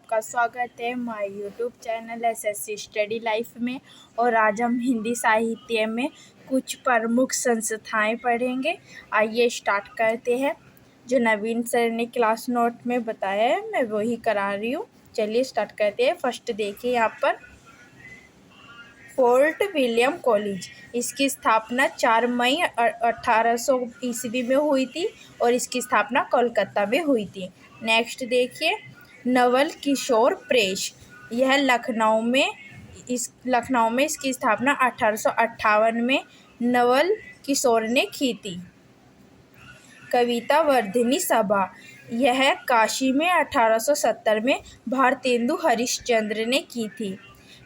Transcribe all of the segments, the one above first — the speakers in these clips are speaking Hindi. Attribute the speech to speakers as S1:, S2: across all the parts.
S1: आपका स्वागत है my YouTube channel SSC study life में। और आज हम हिंदी साहित्य में कुछ प्रमुख संस्थाएं पढ़ेंगे। आइए स्टार्ट करते हैं। जो नवीन सर ने क्लास नोट में बताया है मैं वही करा रही हूँ। चलिए स्टार्ट करते हैं। फर्स्ट देखिए यहाँ पर फोर्ट विलियम कॉलेज, इसकी स्थापना 4 मई 1800 ईस्वी में हुई थी और इसकी स्थापना कोलकाता में हुई थी। नेक्स्ट देखिए नवल किशोर प्रेस, यह लखनऊ में इसकी स्थापना 1858 में नवल किशोर ने की थी। कविता वर्धिनी सभा, यह काशी में 1870 में भारतेंदु हरिश्चंद्र ने की थी।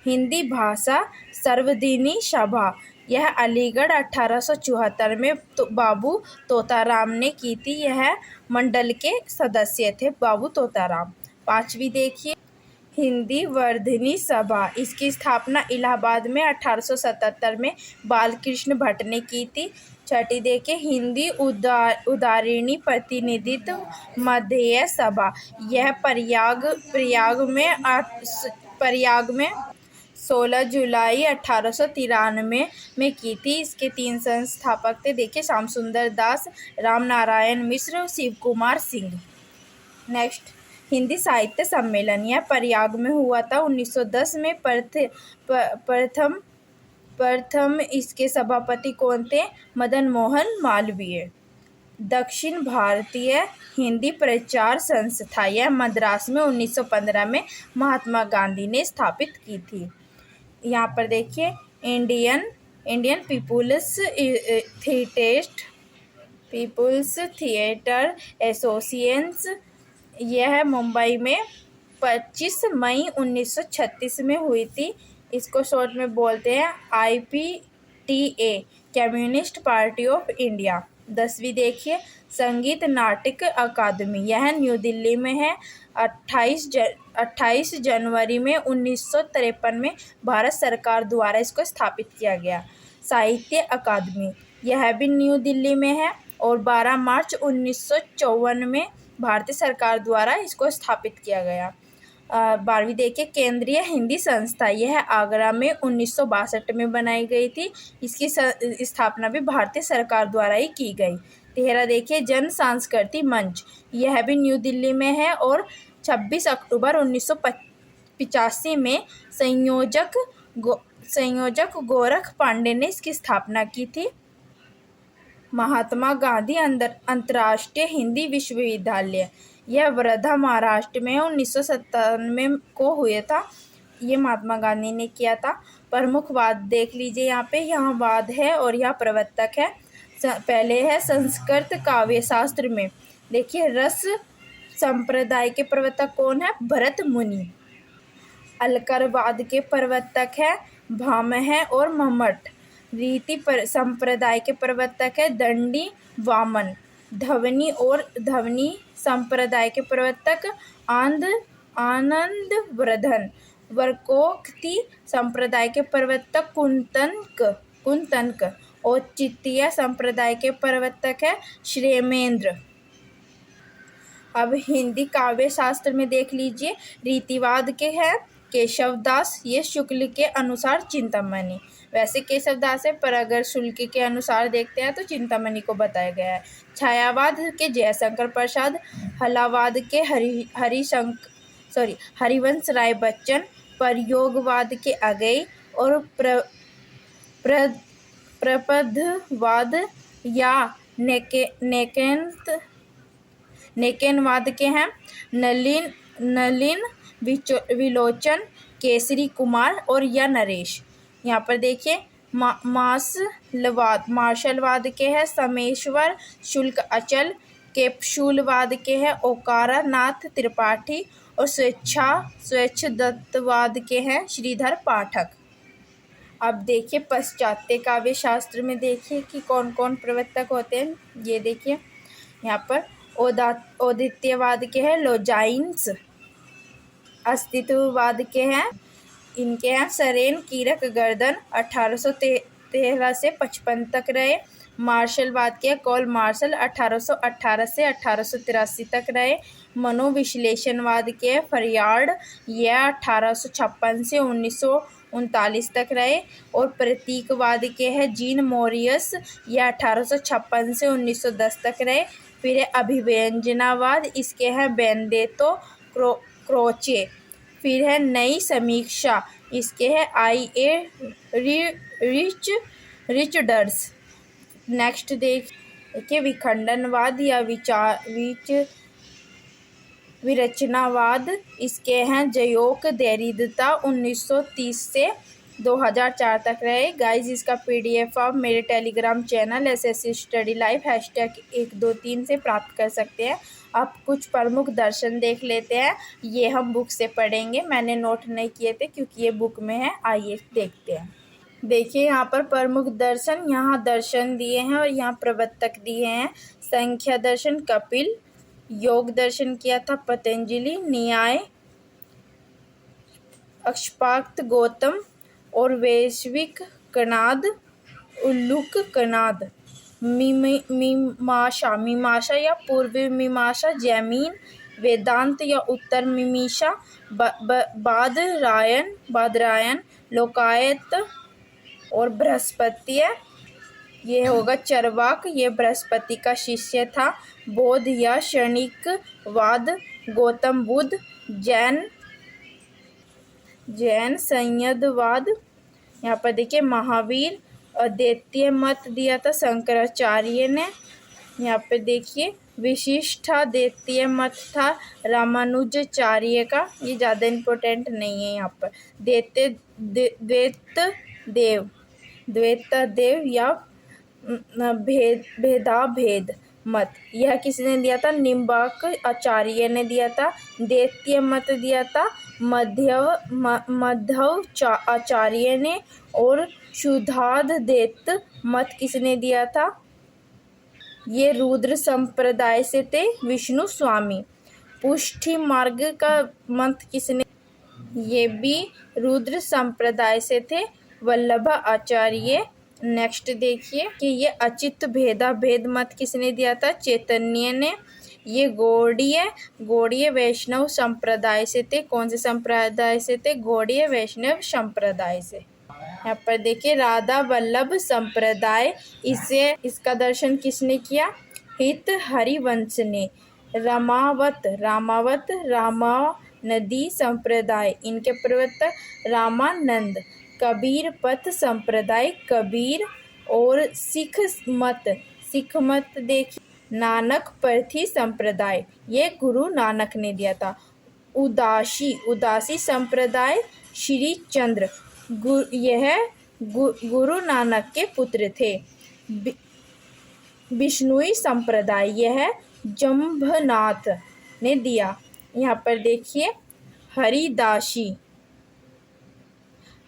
S1: हिंदी भाषा सर्वदिनी सभा, यह अलीगढ़ 1874 में बाबू तोताराम ने की थी। यह मंडल के सदस्य थे बाबू तोताराम। पांचवी देखिए हिंदी वर्धिनी सभा, इसकी स्थापना इलाहाबाद में 1877 में बालकृष्ण भट्ट ने की थी। छठी देखिए हिंदी उदारिणी प्रतिनिधित्व मध्यय सभा, यह प्रयाग में 16 जुलाई 1893 में की थी। इसके 3 संस्थापक थे। देखिए श्याम सुंदर दास, राम नारायण मिश्र, शिव कुमार सिंह। नेक्स्ट हिंदी साहित्य सम्मेलन, यह प्रयाग में हुआ था 1910 में। प्रथम इसके सभापति कौन थे? मदन मोहन मालवीय। दक्षिण भारतीय हिंदी प्रचार संस्था, यह मद्रास में 1915 में महात्मा गांधी ने स्थापित की थी। यहाँ पर देखिए इंडियन पीपुल्स थिएटर एसोसिएशन, यह मुंबई में 25 मई 1936 में हुई थी। इसको शॉर्ट में बोलते हैं IPTA, communist party of India. 10वीं देखिए संगीत नाटक अकादमी, यह न्यू दिल्ली में है। 28 जनवरी में 1953 में भारत सरकार द्वारा इसको स्थापित किया गया। साहित्य अकादमी, यह भी न्यू दिल्ली में है और 12 मार्च 1954 में भारतीय सरकार द्वारा इसको स्थापित किया गया। 12वीं देखिए केंद्रीय हिंदी संस्था, यह आगरा में 1962 में बनाई गई थी। इसकी स्थापना भी भारतीय सरकार द्वारा ही की गई। 13 देखिए जन सांस्कृतिक मंच, यह भी न्यू दिल्ली में है और 26 अक्टूबर 1985 में संयोजक गोरख पांडे ने इसकी स्थापना की थी। महात्मा गांधी अंतर्राष्ट्रीय हिंदी विश्वविद्यालय, यह वर्धा महाराष्ट्र में 1997 को हुआ था। ये महात्मा गांधी ने किया था। प्रमुख वाद देख लीजिए यहाँ वाद है और यहाँ प्रवर्तक है। पहले है संस्कृत काव्य शास्त्र में, देखिए रस संप्रदाय के प्रवर्तक कौन है? भरत मुनि। अलकरवाद के प्रवर्तक है भामह और मम्मट। रीति संप्रदाय के प्रवर्तक है दंडी वामन। ध्वनि संप्रदाय के प्रवर्तक आनंद वर्धन। वर्कोक्ति संप्रदाय के प्रवर्तक कुंतनक। औचित्य संप्रदाय के प्रवर्तक है श्रेमेंद्र। अब हिंदी काव्य शास्त्र में देख लीजिए रीतिवाद के हैं केशवदास, ये शुक्ल के अनुसार चिंतामणि। वैसे केशवदास है पर अगर शुल्क के अनुसार देखते हैं तो चिंतामणि को बताया गया है। छायावाद के जयशंकर प्रसाद, हलावाद के हरिवंश राय बच्चन, प्रयोगवाद के अगई और प्रपदवाद या नेकेनवाद के हैं नलिन विलोचन, केसरी कुमार और या नरेश। यहाँ पर देखिए मार्शलवाद के हैं समेश्वर शुक्ल अचल। कैप्सूलवाद के हैं ओकारा नाथ त्रिपाठी और स्वेच्छदत्तवाद के हैं श्रीधर पाठक। अब देखिए पाश्चात्य काव्य शास्त्र में देखिए कि कौन कौन प्रवर्तक होते हैं। ये देखिए यहाँ पर औदित्यवाद के हैं लोजाइन्स। अस्तित्ववाद के हैं इनके हैं सरेन कीरक गर्दन, 1813 से 55 तक रहे। मार्शलवाद के कॉल मार्शल 1818 से 1883 तक रहे। मनोविश्लेषणवाद के फरियार्ड, यह 1856 से 1939 तक रहे। और प्रतीकवाद के हैं जीन मोरियस, यह 1856 से 1910 तक रहे। फिर है अभिव्यंजनावाद, इसके हैं बेनेदेत्तो क्रोचे। फिर है नई समीक्षा, इसके हैं I.A. रिचर्ड्स। नेक्स्ट देखिए विखंडनवाद या विरचनावाद, इसके हैं जयोक देरिदा, 1930 से 2004 तक रहे। गाइज इसका PDF आप मेरे Telegram channel SSC study life #123 से प्राप्त कर सकते हैं। आप कुछ प्रमुख दर्शन देख लेते हैं, ये हम बुक से पढ़ेंगे, मैंने नोट नहीं किए थे क्योंकि ये बुक में है। आइए देखते हैं। देखिए यहाँ पर प्रमुख दर्शन, यहाँ दर्शन दिए हैं और यहाँ प्रवर्तक दिए हैं। संख्या दर्शन कपिल, योग दर्शन किया था पतंजलि, न्याय अक्षपाक्त गौतम, और वैश्विक कनाद उल्लुक कनाद। मीमांसा या पूर्व मीमांसा जैमिन, वेदांत या उत्तर मीमांसा बादरायण लोकायत, और बृहस्पति ये होगा चरवाक, ये बृहस्पति का शिष्य था। बौद्ध या क्षणिकवाद गौतम बुद्ध, जैन संयतवाद। यहाँ पर देखिए महावीर, अद्वैतीय मत दिया था शंकराचार्य ने। यहाँ पे देखिए विशिष्टाद्वैतीय मत था रामानुजाचार्य का, ये ज़्यादा इम्पोर्टेंट नहीं है। यहाँ पर द्वैत देव या भेदाभेद मत, यह किसने दिया था? निम्बार्क आचार्य ने दिया था। द्वैतीय मत दिया था मध्व आचार्य ने। और शुद्धाद्वैत मत किसने दिया था? ये रुद्र संप्रदाय से थे विष्णु स्वामी। पुष्टि मार्ग का मत किसने? ये भी रुद्र संप्रदाय से थे वल्लभ आचार्य। नेक्स्ट देखिए कि ये अचित भेदाभेद मत किसने दिया था? चैतन्य ने। ये गौड़ीय वैष्णव संप्रदाय से थे। कौन से संप्रदाय से थे? गौड़ीय वैष्णव संप्रदाय से। यहाँ पर देखिए राधा वल्लभ संप्रदाय, इसका दर्शन किसने किया? हित हरिवंश ने। रामावत रामानदी संप्रदाय, इनके प्रवर्तक रामानंद। कबीर पथ संप्रदाय कबीर। और सिख मत देखिए नानक प्रथि संप्रदाय, ये गुरु नानक ने दिया था। उदासी संप्रदाय श्री चंद्र, यह गुरु नानक के पुत्र थे। बिश्नोई संप्रदाय, यह जम्भनाथ ने दिया। यहाँ पर देखिए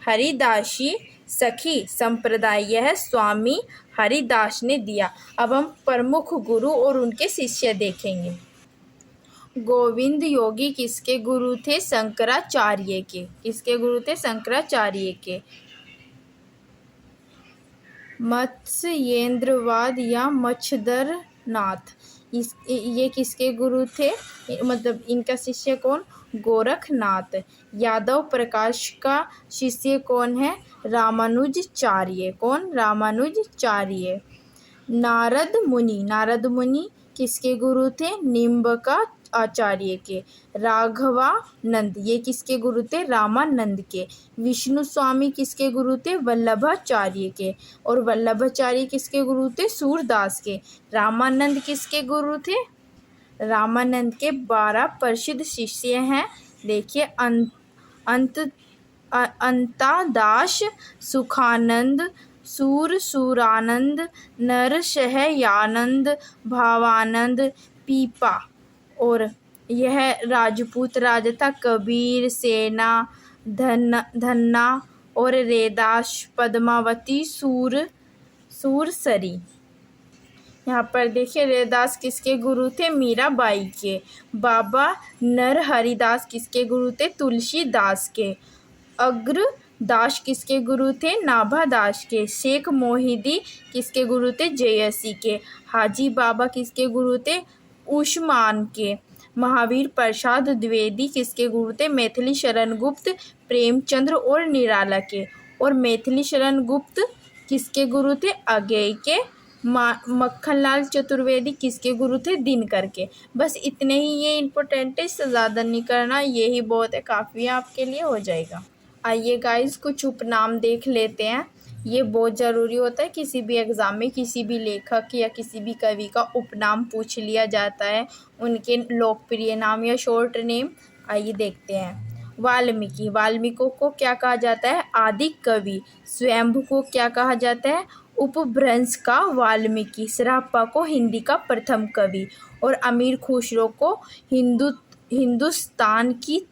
S1: हरिदासी सखी संप्रदाय, यह स्वामी हरिदास ने दिया। अब हम प्रमुख गुरु और उनके शिष्य देखेंगे। गोविंद योगी किसके गुरु थे? शंकराचार्य के। किसके गुरु थे? शंकराचार्य के। मत्स्येंद्रवाद या मच्छदरनाथ, ये किसके गुरु थे? मतलब इनका शिष्य कौन? गोरखनाथ। यादव प्रकाश का शिष्य कौन है? रामानुजाचार्य। कौन? रामानुजाचार्य। नारद मुनि किसके गुरु थे? निम्बका आचार्य के। राघवानंद, ये किसके गुरु थे? रामानंद के। विष्णु स्वामी किसके गुरु थे? वल्लभाचार्य के। और वल्लभाचार्य किसके गुरु थे? सूरदास के। रामानंद किसके गुरु थे? रामानंद के 12 प्रसिद्ध शिष्य हैं। देखिए अंतादास, सुखानंद, सूरानंद, नरसहायानंद, भावानंद, पीपा। और यह राजपूत राजा था। कबीर, सेना, धन्ना और रैदास, पद्मावती, सूरसरी। यहाँ पर देखिए रैदास किसके गुरु थे? मीराबाई के। बाबा नरहरिदास किसके गुरु थे? तुलसीदास के। अग्रदास किसके गुरु थे? नाभादास के। शेख मोहिदी किसके गुरु थे? जयसी के। हाजी बाबा किसके गुरु थे? उस्मान के। महावीर प्रसाद द्विवेदी किसके गुरु थे? मैथिली शरण गुप्त, प्रेमचंद्र और निराला के। और मैथिली शरण गुप्त किसके गुरु थे? अज्ञेय के। मक्खनलाल चतुर्वेदी किसके गुरु थे? दिनकर के। बस इतने ही ये इम्पोर्टेंट है, इससे ज़्यादा नहीं करना, यही बहुत है, काफ़ी है आपके लिए, हो जाएगा। आइए गाइस कुछ उपनाम देख लेते हैं। ये बहुत ज़रूरी होता है, किसी भी एग्ज़ाम में किसी भी लेखक या किसी भी कवि का उपनाम पूछ लिया जाता है, उनके लोकप्रिय नाम या शॉर्ट नेम। आइए देखते हैं। वाल्मीकि, वाल्मीकि को क्या कहा जाता है? आदि कवि। स्वयंभू को क्या कहा जाता है? उपभ्रंश का वाल्मीकि। सरापा को हिंदी का प्रथम कवि। और अमीर खुसरो को हिंदुस्तान की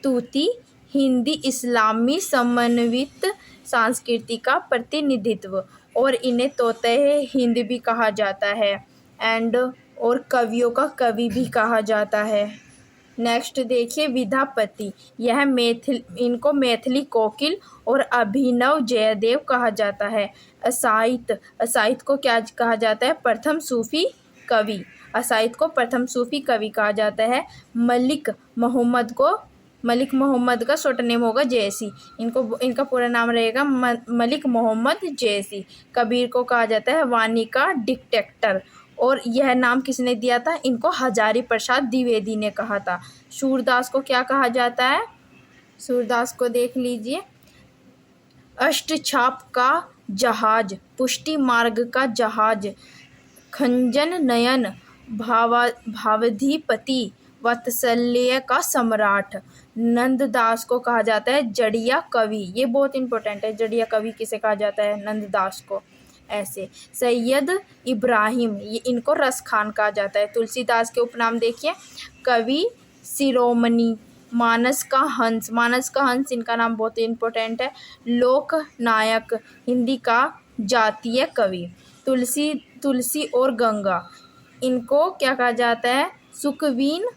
S1: तूती, हिंदी इस्लामी समन्वित संस्कृति का प्रतिनिधित्व। और इन्हें तोतेह हिंद भी कहा जाता है और कवियों का कवि भी कहा जाता है। नेक्स्ट देखिए विद्यापति, यह इनको मैथिली कोकिल और अभिनव जयदेव कहा जाता है। असाहित को क्या कहा जाता है? प्रथम सूफी कवि। असाहित को प्रथम सूफी कवि कहा जाता है। मलिक मोहम्मद का शॉर्ट नेम होगा जैसी। इनका पूरा नाम रहेगा मलिक मोहम्मद जैसी। कबीर को कहा जाता है वाणी का डिक्टेटर। और यह नाम किसने दिया था? इनको हजारी प्रसाद द्विवेदी ने कहा था। सूरदास को क्या कहा जाता है? सूरदास को देख लीजिए। अष्टछाप का जहाज, पुष्टि मार्ग का जहाज, खंजन नयन, भावधिपति, वात्सल्य का सम्राट। नंददास को कहा जाता है जड़िया कवि। ये बहुत इंपॉर्टेंट है, जड़िया कवि किसे कहा जाता है? नंददास को। ऐसे सैयद इब्राहिम, ये इनको रस खान कहा जाता है। तुलसीदास के उपनाम देखिए। कवि शिरोमणि, मानस का हंस इनका नाम बहुत इंपॉर्टेंट है। लोक नायक, हिंदी का जातीय कवि। तुलसी और गंगा, इनको क्या कहा जाता है? सुकवीन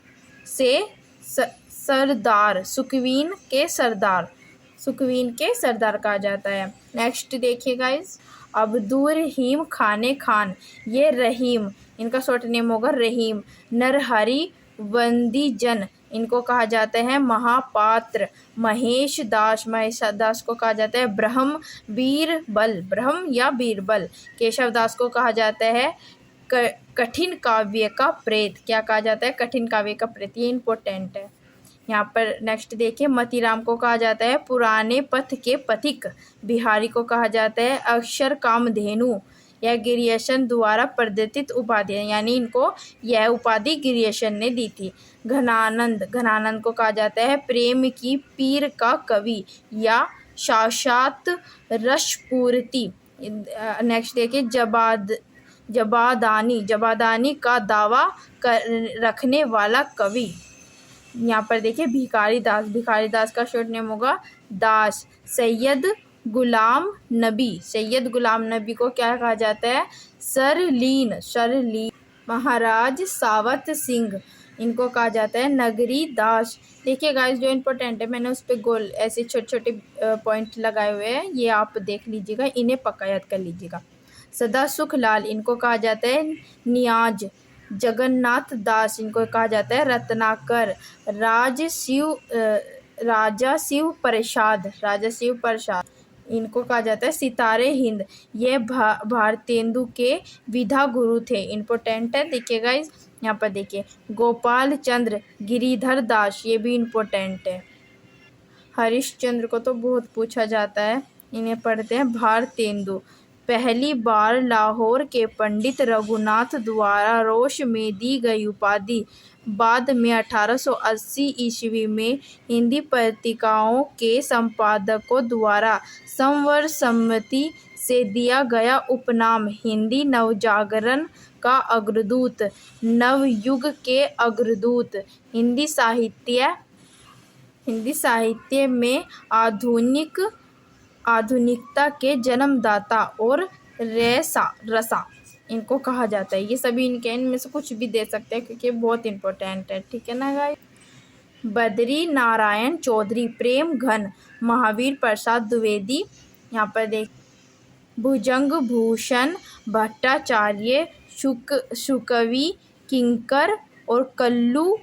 S1: के सरदार कहा जाता है। नेक्स्ट देखिए गाइस, अब्दुर्रहीम खाने खान, ये रहीम, इनका शॉर्ट नेम होगा रहीम। नरहरि वंदीजन, इनको कहा जाता है महापात्र। महेश दास को कहा जाता है ब्रह्म या बीरबल। केशव दास को कहा जाता है कठिन काव्य का प्रेत। क्या कहा जाता है? कठिन काव्य का प्रेत। ये इंपॉर्टेंट है। यहाँ पर नेक्स्ट देखिए, मतीराम को कहा जाता है पुराने पथ के पथिक। बिहारी को कहा जाता है अक्षर कामधेनु। यह गिरियशन द्वारा प्रदत्त उपाधि है, यानी इनको यह उपाधि गिरियशन ने दी थी। घनानंद को कहा जाता है प्रेम की पीर का कवि या साक्षात रसपूर्ति। नेक्स्ट देखिए, जबादानी का दावा रखने वाला कवि। यहाँ पर देखिए भिखारी दास का शॉर्ट नेम होगा दास। सैयद गुलाम नबी को क्या कहा जाता है? सरलीन। महाराज सावत सिंह, इनको कहा जाता है नगरी दास। देखिए गाइस, जो इम्पोर्टेंट है मैंने उस पर गोल ऐसे छोटे छोटे पॉइंट लगाए हुए हैं, ये आप देख लीजिएगा, इन्हें पक्का याद कर लीजिएगा। सदा सुख लाल, इनको कहा जाता है नियाज। जगन्नाथ दास, इनको कहा जाता है रत्नाकर। राजा शिव प्रसाद, इनको कहा जाता है सितारे हिंद। ये भारतेंदु के विधा गुरु थे। इम्पोर्टेंट है, देखिए गाइस यहाँ पर देखिए। गोपाल चंद्र गिरिधर दास, ये भी इम्पोर्टेंट है। हरिश्चंद्र को तो बहुत पूछा जाता है, इन्हें पढ़ते हैं भारतेंदु। पहली बार लाहौर के पंडित रघुनाथ द्वारा रोश में दी गई उपाधि बाद में 1880 ईस्वी में हिंदी पत्रिकाओं के संपादकों द्वारा सर्वसम्मति से दिया गया उपनाम हिंदी नवजागरण का अग्रदूत, नवयुग के अग्रदूत, हिंदी साहित्य में आधुनिकता के जन्मदाता और रसा इनको कहा जाता है। ये सभी इनमें से कुछ भी दे सकते हैं क्योंकि बहुत इंपॉर्टेंट है, ठीक है ना गाइस। बद्री नारायण चौधरी, प्रेम घन, महावीर प्रसाद द्विवेदी। यहाँ पर देख, भुजंग भूषण भट्टाचार्य, सुकवि किंकर और कल्लू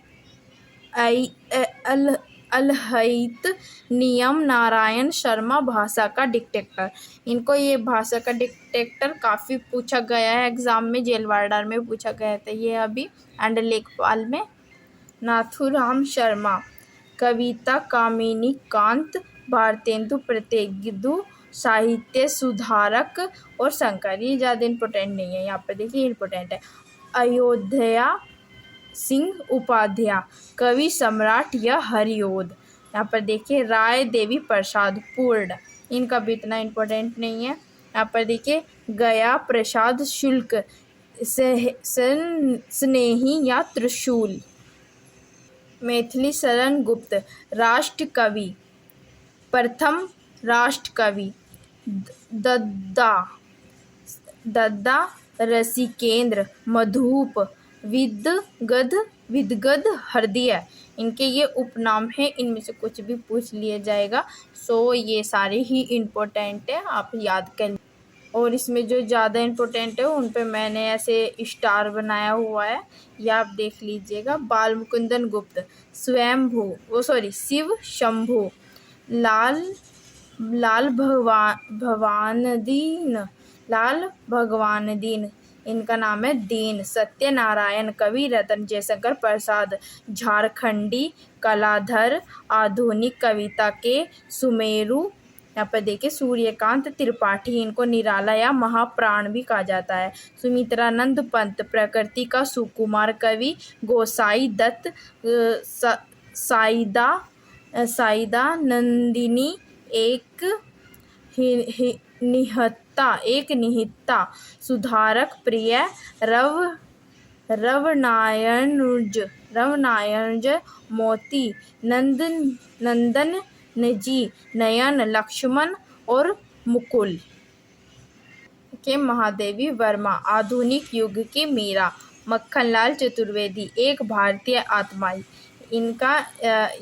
S1: अलहैत नियम नारायण शर्मा भाषा का डिक्टेटर। इनको ये भाषा का डिक्टेटर काफ़ी पूछा गया है एग्ज़ाम में, जेल वार्डर में पूछा गया था ये अभी, एंड लेखपाल में। नाथूराम शर्मा, कविता कामिनी कांत, भारतेंदु प्रत्येगु, साहित्य सुधारक और शंकर। ये ज़्यादा इम्पोर्टेंट नहीं है, यहाँ पर देखिए इम्पोर्टेंट है। अयोध्या सिंह उपाध्याय, कवि सम्राट या हरिओद। यहाँ पर देखिए राय देवी प्रसाद पूर्ण, इनका भी इतना इम्पोर्टेंट नहीं है। यहाँ पर देखिए गया प्रसाद शुक्ल, स्नेही या त्रिशूल। मैथिली शरण गुप्त, राष्ट्र कवि, प्रथम राष्ट्र कवि। दद्दा रसिकेंद्र, मधुप, विदगद हृदय। इनके ये उपनाम हैं, इनमें से कुछ भी पूछ लिया जाएगा। सो ये सारे ही इम्पोर्टेंट है, आप याद कर लीजिए। और इसमें जो ज़्यादा इम्पोर्टेंट है उन पे मैंने ऐसे स्टार बनाया हुआ है, ये आप देख लीजिएगा। बाल मुकुंदन गुप्त, शिव शंभु, लाल भगवान दीन, इनका नाम है दीन। सत्यनारायण कवि, रतन जयशंकर प्रसाद, झारखंडी कलाधर, आधुनिक कविता के सुमेरु। यहाँ पर देखिए सूर्यकांत त्रिपाठी, इनको निराला या महाप्राण भी कहा जाता है। सुमित्रानंद पंत, प्रकृति का सुकुमार कवि। गोसाई दत्त, साइदा नंदिनी, एक निहत्ता सुधारक प्रिय। रवनायनुज मोती, नंदन निजी, नयन लक्ष्मण और मुकुल के महादेवी वर्मा, आधुनिक युग की मीरा। मक्खनलाल चतुर्वेदी, एक भारतीय आत्माई, इनका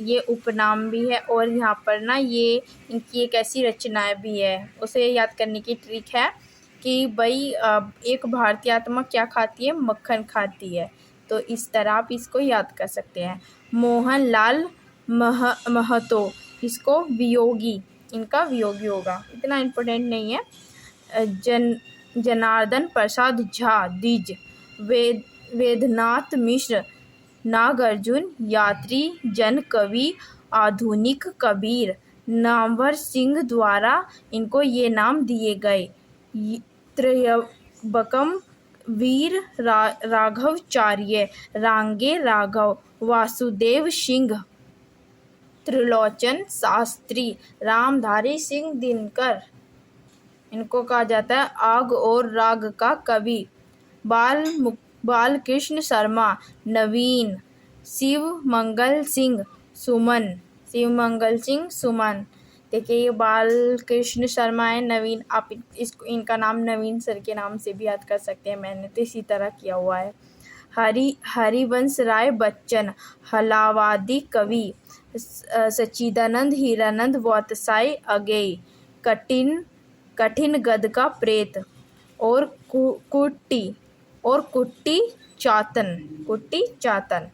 S1: ये उपनाम भी है। और यहाँ पर ना ये इनकी एक ऐसी रचनाएं भी है, उसे याद करने की ट्रिक है कि भाई एक भारतीय आत्मा क्या खाती है, मक्खन खाती है। तो इस तरह आप इसको याद कर सकते हैं। मोहन लाल महतो, इसको वियोगी, इनका वियोगी होगा, इतना इम्पोर्टेंट नहीं है। जनार्दन प्रसाद झा, द्विज। वेदनाथ मिश्र, नागार्जुन यात्री, जन कवि, आधुनिक कबीर। नामवर सिंह द्वारा इनको ये नाम दिए गए। त्रयंबकम, वीर राघवाचार्य, रांगे राघव, वासुदेव सिंह, त्रिलोचन शास्त्री, रामधारी सिंह दिनकर। इनको कहा जाता है आग और राग का कवि। बालकृष्ण शर्मा, नवीन। शिव मंगल सिंह सुमन। देखिए ये बालकृष्ण शर्मा है, नवीन, आप इनका नाम नवीन सर के नाम से भी याद कर सकते हैं, मैंने तो इसी तरह किया हुआ है। हरिवंश राय बच्चन, हलावादी कवि। सच्चिदानंद हीरानंद वात्स्याय अगेय, कठिन गद का प्रेत। और कुट्टी चातन।